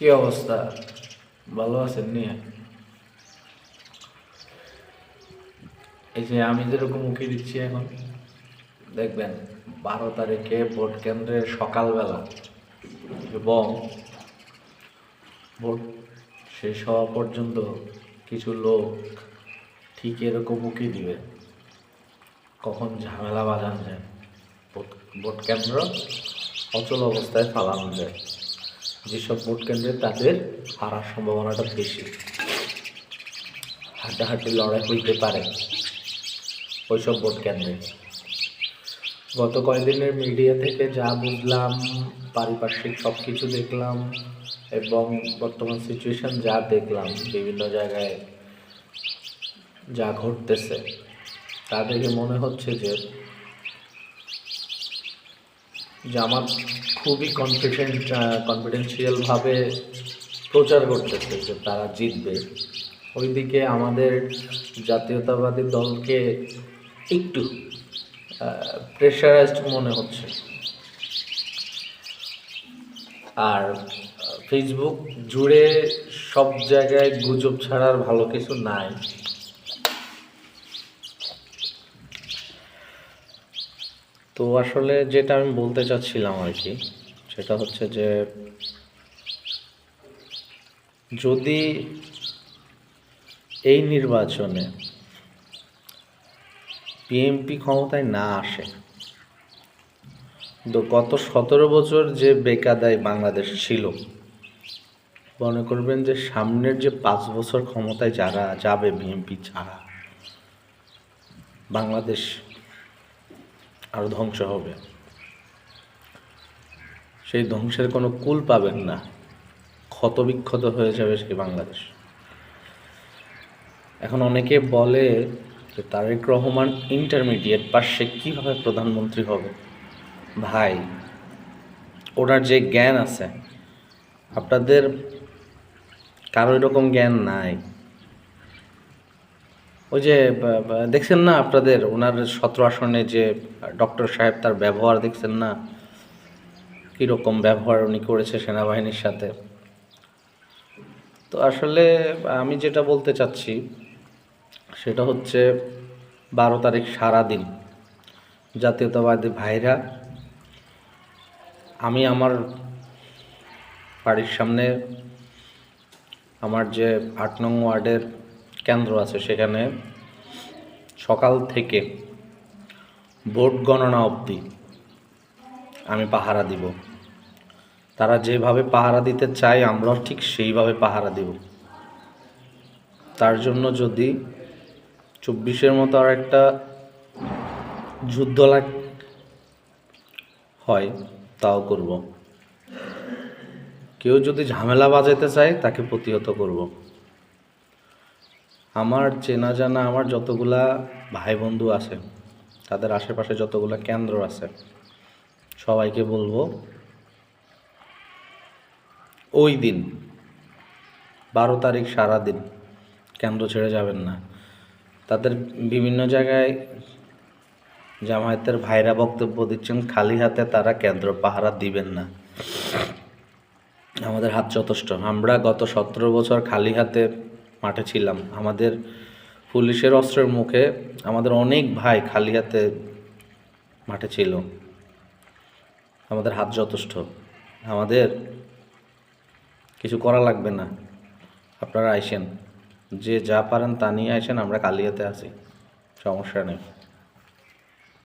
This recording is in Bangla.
কি অবস্থা? ভালো আছেন নিয়ে? এই যে আমি যেরকম উকি দিচ্ছি এখন, দেখবেন 12 তারিখে ভোট কেন্দ্রের সকালবেলা এবং ভোট শেষ হওয়া পর্যন্ত কিছু লোক ঠিক এরকম উকি দিবে কখন ঝামেলা বাজানো যায়, ভোট ভোট কেন্দ্র অচল অবস্থায় ফালানো যায়। যেসব ভোট কেন্দ্রে তাদের হারার সম্ভাবনাটা বেশি, হাড্ডাহাড্ডি লড়াই হইতে পারে ওইসব ভোট কেন্দ্রে। গত কয়েকদিনের মিডিয়া থেকে যা বুঝলাম, পারিপার্শ্বিক সব কিছু দেখলাম এবং বর্তমান সিচুয়েশন যা দেখলাম, বিভিন্ন জায়গায় যা ঘটতেছে, তা দেখে মনে হচ্ছে যে জামাত খুবই কনফিডেন্সিয়ালভাবে প্রচার করতেছে যে তারা জিতবে। ওইদিকে আমাদের জাতীয়তাবাদী দলকে একটু প্রেশারাইজড মনে হচ্ছে। আর ফেসবুক জুড়ে সব জায়গায় গুজব ছাড়ার ভালো কিছু নাই। তো আসলে যেটা আমি বলতে চাচ্ছিলাম আর কি, সেটা হচ্ছে যে যদি এই নির্বাচনে বিএনপি ক্ষমতায় না আসে, তো গত 17 বছর যে বেকায়দায় বাংলাদেশ ছিল, মনে করবেন যে সামনের যে 5 বছর ক্ষমতায় যারা যাবে বিএনপি ছাড়া, বাংলাদেশ আরো ধ্বংস হবে। সেই ধ্বংসের কোনো কুল পাবেন না, ক্ষতবিক্ষত হয়ে যাবে সেই বাংলাদেশ। এখন অনেকে বলে যে তারেক রহমান ইন্টারমিডিয়েট পাস, সে কীভাবে প্রধানমন্ত্রী হবে? ভাই, ওনার যে জ্ঞান আছে, আপনাদের কারো এরকম জ্ঞান নাই। ওই যে দেখছেন না আপনাদের ওনার 17 আসনে যে ডক্টর সাহেব, তার ব্যবহার দেখছেন না, কীরকম ব্যবহার উনি করেছে সেনাবাহিনীর সাথে। তো আসলে আমি যেটা বলতে চাচ্ছি সেটা হচ্ছে 12 তারিখ সারাদিন জাতীয়তাবাদী ভাইরা, আমি আমার বাড়ির সামনে আমার যে 8 নং ওয়ার্ডের কেন্দ্র আছে, সেখানে সকাল থেকে ভোট গণনা অবধি আমি পাহারা দিব। তারা যেভাবে পাহারা দিতে চায় আমরাও ঠিক সেইভাবে পাহারা দিব। তার জন্য যদি 24-এর মতো আর একটা যুদ্ধ হয় তাও করব। কেউ যদি ঝামেলা বাজাইতে চায় তাকে প্রতিহত করব। আমার চেনা জানা আমার যতগুলা ভাই বন্ধু আছে, তাদের আশেপাশে যতগুলা কেন্দ্র আছে, সবাইকে বলবো ওই দিন 12 তারিখ সারাদিন কেন্দ্র ছেড়ে যাবেন না। তাদের বিভিন্ন জায়গায় জামায়াতের ভাইরা বক্তব্য দিচ্ছেন খালি হাতে তারা কেন্দ্র পাহারা দিবেন না। আমাদের হাত যথেষ্ট। আমরা গত 17 বছর খালি হাতে মাঠে ছিলাম। আমাদের পুলিশের অস্ত্রের মুখে আমাদের অনেক ভাই খালি হাতে মাঠে ছিল। আমাদের হাত যথেষ্ট, আমাদের কিছু করা লাগবে না। আপনারা আইসেন, যে যা পারেন তা নিয়ে আইসেন, আমরা খালি হাতে আছি, সমস্যা নেই।